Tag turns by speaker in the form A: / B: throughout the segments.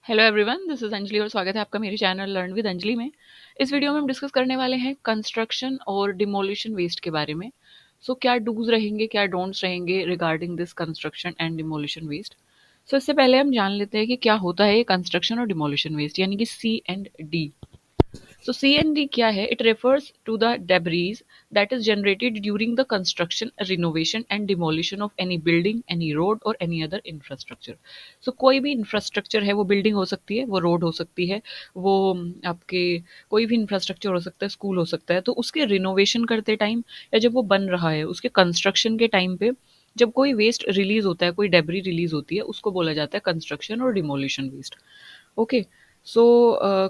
A: Hello everyone, this is Anjali और स्वागत है आपका मेरे चैनल लर्न विद अंजलि में। इस वीडियो में हम डिस्कस करने वाले हैं कंस्ट्रक्शन और डिमोलिशन वेस्ट के बारे में। क्या डूज रहेंगे, क्या डोंट्स रहेंगे regarding this construction and demolition waste. इससे पहले हम जान लेते हैं कि क्या होता है ये कंस्ट्रक्शन और डिमोलिशन वेस्ट, यानी कि C&D। C&D क्या है? It refers to the debris that is generated during the construction, renovation and demolition of any building, any road or any other infrastructure. कोई भी इंफ्रास्ट्रक्चर है, वो बिल्डिंग हो सकती है, वो रोड हो सकती है, वो आपके कोई भी इंफ्रास्ट्रक्चर हो सकता है, स्कूल हो सकता है, तो उसके रिनोवेशन करते टाइम या जब वो बन रहा है उसके कंस्ट्रक्शन के टाइम पे जब कोई वेस्ट रिलीज होता है, कोई डेब्री रिलीज होती है, उसको बोला जाता है कंस्ट्रक्शन और demolition waste. Okay. So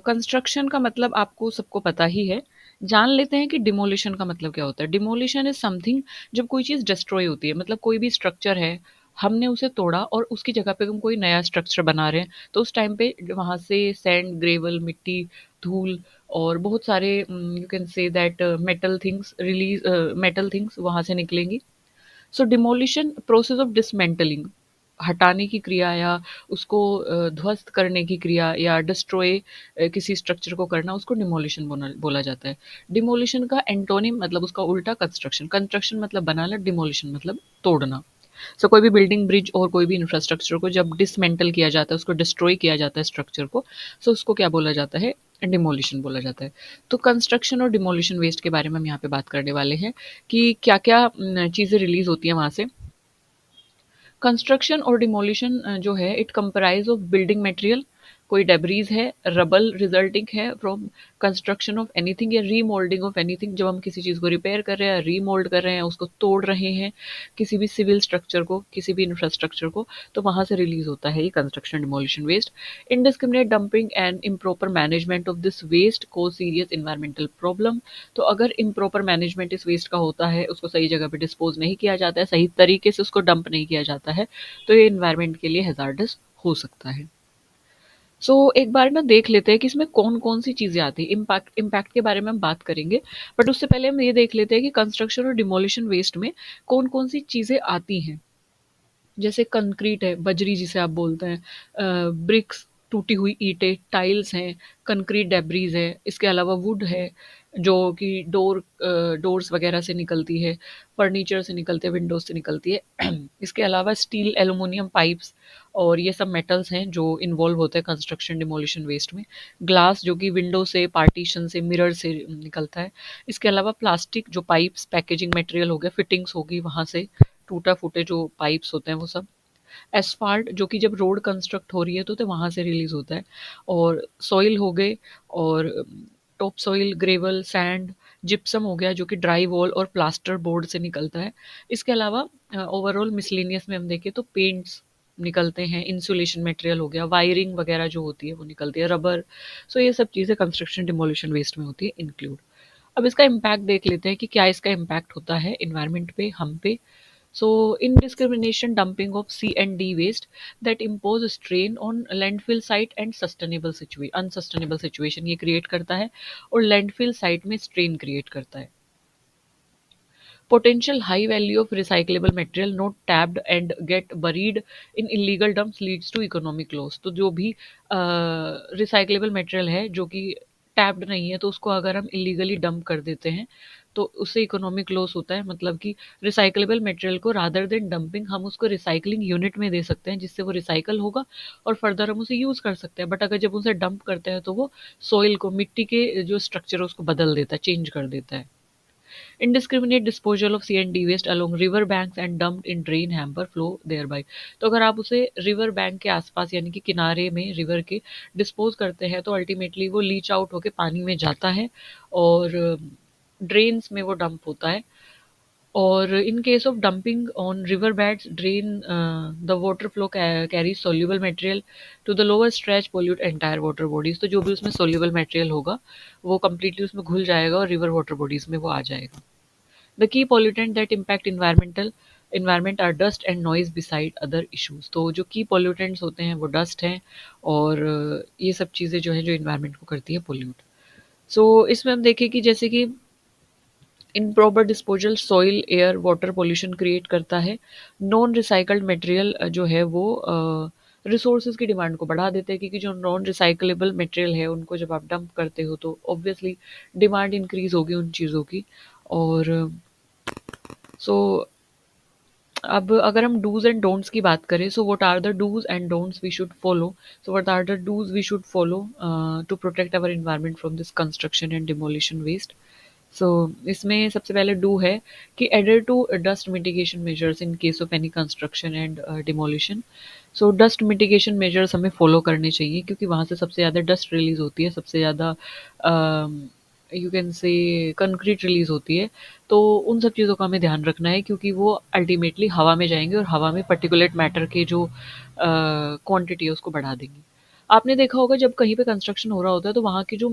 A: construction का मतलब आपको सबको पता ही है। जान लेते हैं कि डिमोलिशन का मतलब क्या होता है। डिमोलिशन इज समथिंग, जब कोई चीज़ डिस्ट्रॉय होती है, मतलब कोई भी स्ट्रक्चर है, हमने उसे तोड़ा और उसकी जगह पे हम कोई नया स्ट्रक्चर बना रहे हैं, तो उस टाइम पे वहाँ से सैंड, ग्रेवल, मिट्टी, धूल और बहुत सारे you can say that metal things वहाँ से निकलेंगी। डिमोलिशन प्रोसेस ऑफ डिसमेंटलिंग, हटाने की क्रिया या उसको ध्वस्त करने की क्रिया या डिस्ट्रॉय किसी स्ट्रक्चर को करना, उसको डिमोलिशन बोला जाता है। डिमोलिशन का एंटोनिम मतलब उसका उल्टा कंस्ट्रक्शन। कंस्ट्रक्शन मतलब बनाना, डिमोलिशन मतलब तोड़ना। कोई भी बिल्डिंग, ब्रिज और कोई भी इंफ्रास्ट्रक्चर को जब डिसमेंटल किया जाता है, उसको डिस्ट्रॉय किया जाता है स्ट्रक्चर को, उसको क्या बोला जाता है? डिमोलिशन बोला जाता है। तो कंस्ट्रक्शन और डिमोलिशन वेस्ट के बारे में हम यहाँ पे बात करने वाले हैं कि क्या क्या चीज़ें रिलीज होती हैं वहाँ से। कंस्ट्रक्शन और डिमोलिशन जो है, it comprise of building material, कोई डेब्रीज है, रबल रिजल्टिंग है फ्रॉम कंस्ट्रक्शन ऑफ एनीथिंग या रीमोल्डिंग ऑफ एनीथिंग। जब हम किसी चीज़ को रिपेयर कर रहे हैं, रीमोल्ड कर रहे हैं, उसको तोड़ रहे हैं, किसी भी सिविल स्ट्रक्चर को, किसी भी इंफ्रास्ट्रक्चर को, तो वहाँ से रिलीज होता है ये construction demolition waste. Indiscriminate dumping and improper management of this waste को सीरियस इन्वायरमेंटल प्रॉब्लम। तो अगर इम्प्रॉपर मैनेजमेंट इस वेस्ट का होता है, उसको सही जगह पे डिस्पोज नहीं किया जाता है, सही तरीके से उसको डंप नहीं किया जाता है, तो ये इन्वायरमेंट के लिए हैजार्डस हो सकता है। एक बार ना देख लेते हैं कि इसमें कौन-कौन सी चीज़ें आती हैं। इम्पैक्ट इम्पैक्ट के बारे में हम बात करेंगे, बट उससे पहले हम ये देख लेते हैं कि कंस्ट्रक्शन और डिमोलिशन वेस्ट में कौन-कौन सी चीज़ें आती हैं। जैसे कंक्रीट है, बजरी जिसे आप बोलते हैं, ब्रिक्स, टूटी हुई ईंटें, टाइल्स हैं, कंक्रीट डेब्रीज है, इसके अलावा वुड है जो कि डोर्स वगैरह से निकलती है, फर्नीचर से निकलते हैं, विंडोज से निकलती है। इसके अलावा स्टील, एल्युमिनियम पाइप्स और ये सब मेटल्स हैं जो इन्वॉल्व होते हैं कंस्ट्रक्शन डिमोलिशन वेस्ट में। ग्लास जो कि विंडो से, पार्टीशन से, मिरर से निकलता है। इसके अलावा प्लास्टिक जो पाइप्स, पैकेजिंग मटेरियल हो गया, फिटिंग्स होगी वहाँ से, टूटा-फूटे जो पाइप्स होते हैं वो सब। एस्फाल्ट जो कि जब रोड कंस्ट्रक्ट हो रही है तो वहाँ से रिलीज़ होता है। और सॉइल हो गए, और top soil, gravel, sand, gypsum हो गया जो कि ड्राई वॉल और प्लास्टर बोर्ड से निकलता है। इसके अलावा ओवरऑल मिसलेनियस में हम देखें तो पेंट्स निकलते हैं, इंसुलेशन मटेरियल हो गया, वायरिंग वगैरह जो होती है वो निकलती है, रबर। ये सब चीज़ें कंस्ट्रक्शन डिमोलिशन वेस्ट में होती है इंक्लूड। अब इसका इम्पैक्ट देख लेते हैं कि क्या इसका इम्पैक्ट होता है इन्वायरमेंट पे, हम पे। Indiscrimination dumping of C&D waste that impose strain on landfill site and unsustainable situation ये create करता है, और landfill site में strain create करता है। Potential high value of recyclable material not tapped and get buried in illegal dumps leads to economic loss। तो जो भी रिसाइक्लेबल मटेरियल है जो कि टैप्ड नहीं है, तो उसको अगर हम इलीगली डंप कर देते हैं तो उससे इकोनॉमिक लॉस होता है। मतलब कि रिसाइक्लेबल मटेरियल को रादर देन डंपिंग हम उसको रिसाइकलिंग यूनिट में दे सकते हैं, जिससे वो रिसाइकल होगा और फर्दर हम उसे यूज़ कर सकते हैं। बट अगर जब उसे डंप करते हैं तो वो सॉइल को, मिट्टी के जो स्ट्रक्चर है उसको बदल देता है, चेंज कर देता है। Indiscriminate disposal of C&D waste along river banks and dumped in drain hamper flow thereby। तो अगर आप उसे रिवर बैंक के आसपास यानी कि किनारे में रिवर के डिस्पोज करते हैं तो अल्टीमेटली वो लीच आउट होके पानी में जाता है और ड्रेन्स में वो डंप होता है। और in case of dumping on river beds, the water flow carries soluble material to the lower stretch, pollute entire water bodies। तो जो भी उसमें soluble material होगा वो completely उसमें घुल जाएगा और river water bodies में वो आ जाएगा। The key pollutant that impact environment are dust and noise beside other issues। तो जो की pollutants होते हैं वो डस्ट हैं और ये सब चीज़ें जो हैं जो इन्वायरमेंट को करती है पोल्यूट। इसमें हम देखें कि जैसे कि improper disposal soil, air, water pollution create करता है। नॉन रिसाइकल्ड मटेरियल जो है वो रिसोर्सेज की डिमांड को बढ़ा देते हैं, क्योंकि जो नॉन रिसाइकलेबल मटेरियल है उनको जब आप डंप करते हो तो ऑब्वियसली डिमांड इंक्रीज होगी उन चीज़ों की। और सो अब अगर हम डूज एंड डोंट्स की बात करें, so what are the dos and don'ts we should follow. So what are the dos we should follow to protect our environment from this construction and demolition waste. So इसमें सबसे पहले do है कि adhere to dust mitigation measures in case of any construction and demolition. So dust mitigation measures हमें follow करने चाहिए, क्योंकि वहाँ से सबसे ज़्यादा डस्ट रिलीज होती है, सबसे ज़्यादा you can say concrete release होती है। तो उन सब चीज़ों का हमें ध्यान रखना है, क्योंकि वो अल्टीमेटली हवा में जाएंगे और हवा में पर्टिकुलेट मैटर के जो क्वांटिटी है उसको बढ़ा देंगी। आपने देखा होगा जब कहीं पे कंस्ट्रक्शन हो रहा होता है तो वहाँ की जो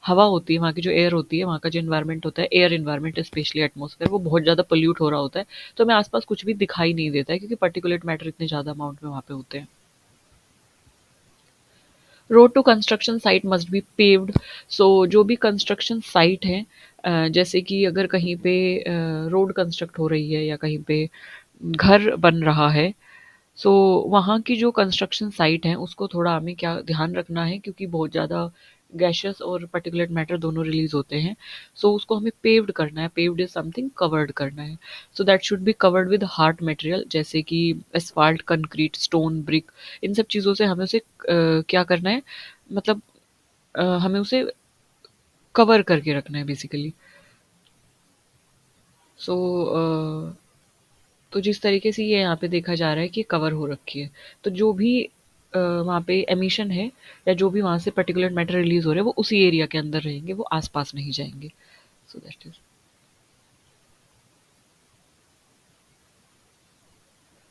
A: हवा होती है, वहाँ की जो एयर होती है, वहाँ का जो एनवायरनमेंट होता है, एयर एनवायरनमेंट स्पेशली एटमॉस्फेयर, वो बहुत ज़्यादा पोल्यूट हो रहा होता है। तो हमें आसपास कुछ भी दिखाई नहीं देता है, क्योंकि पर्टिकुलेट मैटर इतने ज़्यादा अमाउंट में वहाँ पे होते हैं। Road to construction site must be paved. So जो भी कंस्ट्रक्शन साइट है, जैसे कि अगर कहीं पे रोड कंस्ट्रक्ट हो रही है या कहीं पे घर बन रहा है, सो वहाँ की जो कंस्ट्रक्शन साइट है उसको थोड़ा हमें क्या ध्यान रखना है, क्योंकि बहुत ज़्यादा गैसेस और पर्टिकुलेट मैटर दोनों रिलीज होते हैं। सो उसको हमें पेव्ड करना है, पेव्ड इज समथिंग कवर्ड करना है। So that should be covered with hard material, जैसे कि एसफाल्ट, कंक्रीट, स्टोन, ब्रिक। इन सब चीज़ों से हमें उसे क्या करना है, मतलब हमें उसे कवर करके रखना है बेसिकली। सो तो जिस तरीके से ये यहाँ पे देखा जा रहा है कि कवर हो रखी है, तो जो भी वहाँ पे एमिशन है या जो भी वहाँ से पर्टिकुलर मैटर रिलीज हो रहे हैं वो उसी एरिया के अंदर रहेंगे, वो आसपास नहीं जाएंगे। सो दैट इज,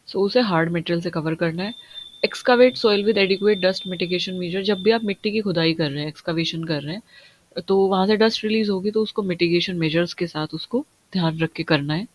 A: सो उसे हार्ड मटेरियल से कवर करना है। Excavate soil with adequate dust mitigation measure. जब भी आप मिट्टी की खुदाई कर रहे हैं, एक्सकावेशन कर रहे हैं, तो वहाँ से डस्ट रिलीज होगी, तो उसको मिटिगेशन मेजर्स के साथ उसको ध्यान रख के करना है।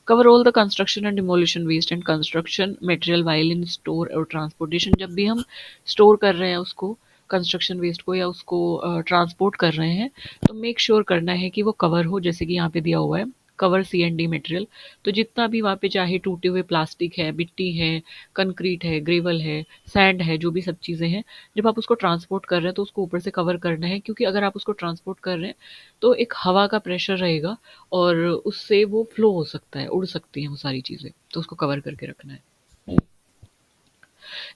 A: Cover all the construction and demolition waste and construction material while in store और ट्रांसपोर्टेशन। जब भी हम स्टोर कर रहे हैं उसको, कंस्ट्रक्शन वेस्ट को, या उसको ट्रांसपोर्ट कर रहे हैं, तो मेक श्योर करना है कि वो कवर हो, जैसे कि यहाँ पे दिया हुआ है cover C and D material. तो जितना भी वहाँ पे चाहे टूटे हुए प्लास्टिक है, मिट्टी है, कंक्रीट है, ग्रेवल है, सैंड है, जो भी सब चीज़ें हैं, जब आप उसको ट्रांसपोर्ट कर रहे हैं तो उसको ऊपर से कवर करना है, क्योंकि अगर आप उसको ट्रांसपोर्ट कर रहे हैं तो एक हवा का प्रेशर रहेगा और उससे वो फ्लो हो सकता है, उड़ सकती हैं वो सारी चीज़ें, तो उसको कवर करके रखना है।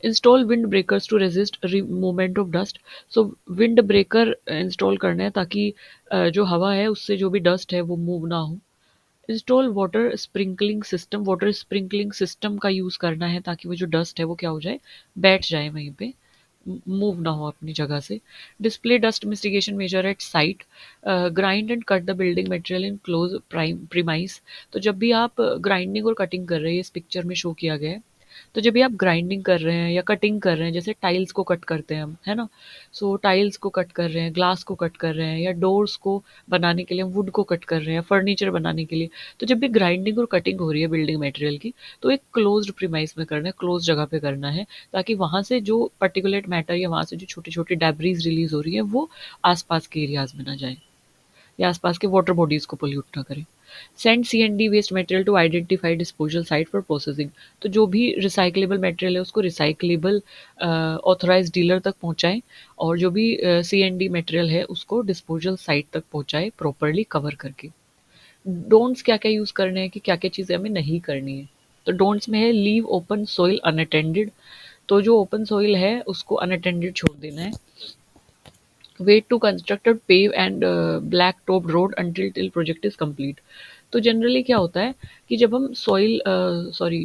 A: Install wind breakers to resist movement of dust. So wind breaker install करना है, ताकि जो हवा है उससे जो भी डस्ट है वो मूव ना हो। इंस्टॉल वाटर स्प्रिंकलिंग सिस्टम का यूज़ करना है, ताकि वो जो डस्ट है वो क्या हो जाए, बैठ जाए वहीं पे, मूव ना हो अपनी जगह से। Display dust mitigation measure at site. Grind and cut the building material in close premise. तो जब भी आप ग्राइंडिंग और कटिंग कर रहे हैं, इस पिक्चर में शो किया गया है, तो जब भी आप ग्राइंडिंग कर रहे हैं या कटिंग कर रहे हैं, जैसे टाइल्स को कट करते हैं हम, है ना, सो टाइल्स को कट कर रहे हैं, ग्लास को कट कर रहे हैं, या डोर्स को बनाने के लिए हम वुड को कट कर रहे हैं, फर्नीचर बनाने के लिए, तो जब भी ग्राइंडिंग और कटिंग हो रही है बिल्डिंग मटेरियल की, तो एक क्लोज्ड प्रीमाइस में करना है, क्लोज जगह पे करना है, ताकि वहां से जो पर्टिकुलेट मैटर या वहां से जो छोटी छोटी डेब्रीज रिलीज हो रही है वो आसपास के एरियाज में ना जाए, या आसपास के वाटर बॉडीज को पोल्यूट ना करें। Send C and D waste material to identify disposal site for processing. तो जो भी रिसाइकलेबल मटेरियल है उसको रिसाइकलेबल ऑथराइज डीलर तक पहुंचाएं, और जो भी सीएनडी मटेरियल है उसको डिस्पोजल साइट तक पहुंचाएं प्रॉपरली कवर करके। डोंट्स क्या क्या यूज करने हैं, कि क्या क्या चीजें हमें नहीं करनी है। तो डोंट्स में है लीव ओपन सोइल अनअटेंडेड। तो जो ओपन सोइल है उसको अनअटेंडेड छोड़ देना है। Wait to construct a pave and black topped road until till project is complete। तो जनरली क्या होता है कि जब हम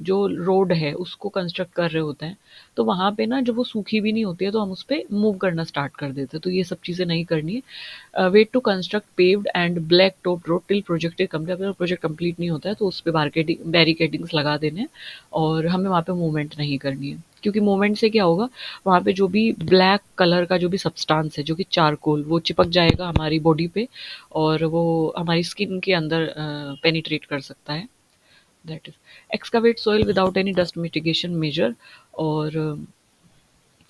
A: जो रोड है उसको कंस्ट्रक्ट कर रहे होते हैं, तो वहाँ पे ना जब वो सूखी भी नहीं होती है तो हम उस पर मूव करना स्टार्ट कर देते हैं, तो ये सब चीज़ें नहीं करनी है। Wait to construct paved and black top road till project is complete. अगर प्रोजेक्ट कंप्लीट नहीं होता है तो उस पर बैरिकेडिंग्स लगा देने हैं, और हमें वहाँ पे मूवमेंट नहीं करनी है, क्योंकि मूवमेंट से क्या होगा, वहाँ पे जो भी ब्लैक कलर का जो भी सब्सटेंस है, जो कि चारकोल, वो चिपक जाएगा हमारी बॉडी पे और वो हमारी स्किन के अंदर पेनिट्रेट कर सकता है। That is excavate soil without any dust mitigation measure. और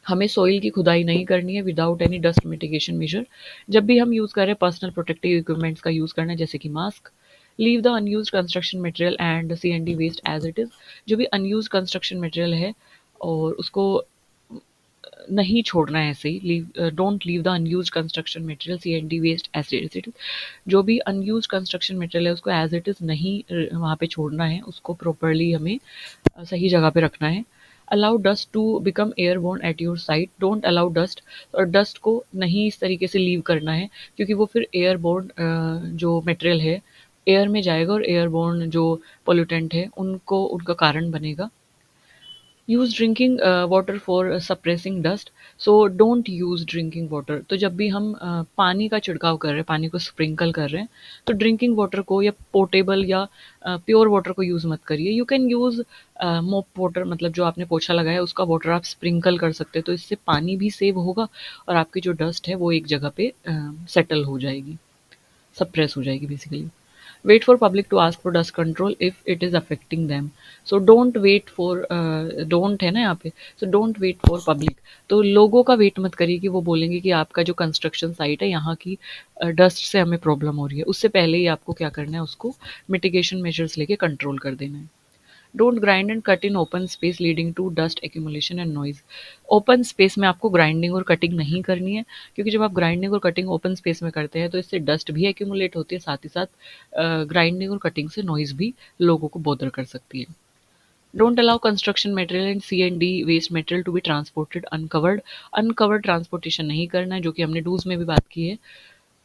A: हमें सोइल की खुदाई नहीं करनी है without any dust mitigation measure. जब भी हम यूज़ कर रहे हैं पर्सनल प्रोटेक्टिव इक्विपमेंट्स का यूज़ करना है, जैसे कि mask. Leave the unused construction material and C and D waste as it is. जो भी अनयूज कंस्ट्रक्शन मटेरियल है और उसको नहीं छोड़ना है ऐसे ही। Don't leave the unused construction material C and D waste as it is. जो भी अनयूज्ड कंस्ट्रक्शन मटेरियल है उसको एज इट इज नहीं वहाँ पे छोड़ना है, उसको प्रॉपरली हमें सही जगह पे रखना है। Allow dust to become airborne at your site, don't allow dust. और डस्ट को नहीं इस तरीके से लीव करना है, क्योंकि वो फिर एयरबोर्न जो मटेरियल है एयर में जाएगा और एयरबोर्न जो पोल्यूटेंट है उनको उनका कारण बनेगा। Use drinking water for suppressing dust, so don't use drinking water. तो जब भी हम पानी का छिड़काव कर रहे हैं, पानी को स्प्रिंकल कर रहे हैं, तो ड्रिंकिंग वाटर को या पोर्टेबल या प्योर वाटर को यूज़ मत करिए। यू कैन यूज़ मोप वाटर, मतलब जो आपने पोछा लगाया है उसका वाटर आप स्प्रिंकल कर सकते हैं, तो इससे पानी भी सेव होगा और आपकी जो डस्ट है वो एक जगह पे सेटल हो जाएगी, सप्रेस हो जाएगी basically. Wait for public to ask for dust control if it is affecting them, so don't wait for, don't है ना यहाँ पे, so don't wait for public. तो लोगों का वेट मत करिए कि वो बोलेंगे कि आपका जो कंस्ट्रक्शन साइट है यहाँ की डस्ट से हमें प्रॉब्लम हो रही है। उससे पहले ही आपको क्या करना है, उसको मिटिगेशन मेजर्स लेके कंट्रोल कर देना है। Don't grind and cut in open space leading to dust accumulation and noise. Open space में आपको ग्राइंडिंग और कटिंग नहीं करनी है, क्योंकि जब आप ग्राइंडिंग और कटिंग ओपन स्पेस में करते हैं तो इससे डस्ट भी एक्यूमुलेट होती है, साथ ही साथ ग्राइंडिंग और कटिंग से नॉइज भी लोगों को बॉदर कर सकती है। Don't allow construction material and C and D waste material to be transported uncovered. Uncovered transportation नहीं करना है, जो कि हमने डूज में भी बात की है।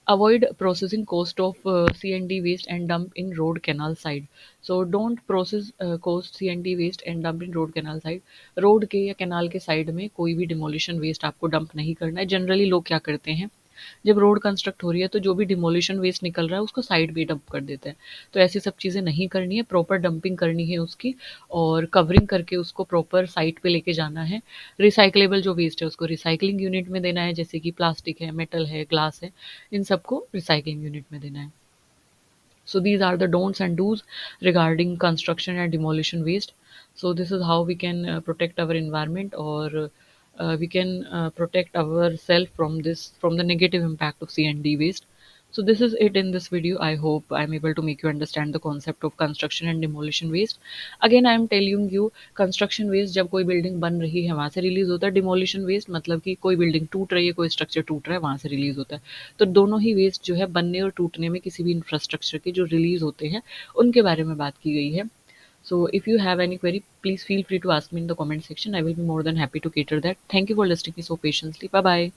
A: Avoid processing cost of C&D waste and dump in road canal side. So don't process cost C&D waste and dump in road canal side. Road के या कैनाल के साइड में कोई भी डिमोलिशन वेस्ट आपको डंप नहीं करना है। जनरली लोग क्या करते हैं, जब रोड कंस्ट्रक्ट हो रही है तो जो भी डिमोलिशन वेस्ट निकल रहा है उसको साइड में डंप कर देते हैं। तो ऐसी सब चीज़ें नहीं करनी है, प्रॉपर डंपिंग करनी है उसकी, और कवरिंग करके उसको प्रॉपर साइट पे लेके जाना है। रिसाइकलेबल जो वेस्ट है उसको रिसाइकलिंग यूनिट में देना है, जैसे कि प्लास्टिक है, मेटल है, ग्लास है, इन सबको रिसाइकलिंग यूनिट में देना है। So these are the don'ts and do's regarding construction and demolition waste. So this is how we can protect our environment, or we can protect ourselves from this, from the negative impact of C&D waste. So this is it in this video. I hope I'm able to make you understand the concept of construction and demolition waste. Again, I am telling you, construction waste जब कोई building बन रही है वहाँ से release होता है। Demolition waste मतलब कि कोई बिल्डिंग टूट रही है, कोई स्ट्रक्चर टूट रहा है, वहाँ से रिलीज होता है। तो दोनों ही वेस्ट जो है बनने और टूटने में किसी भी इंफ्रास्ट्रक्चर के जो रिलीज होते हैं उनके बारे में बात की गई है। So if you have any query, please feel free to ask me in the comment section. I will be more than happy to cater that. Thank you for listening me so patiently. Bye bye.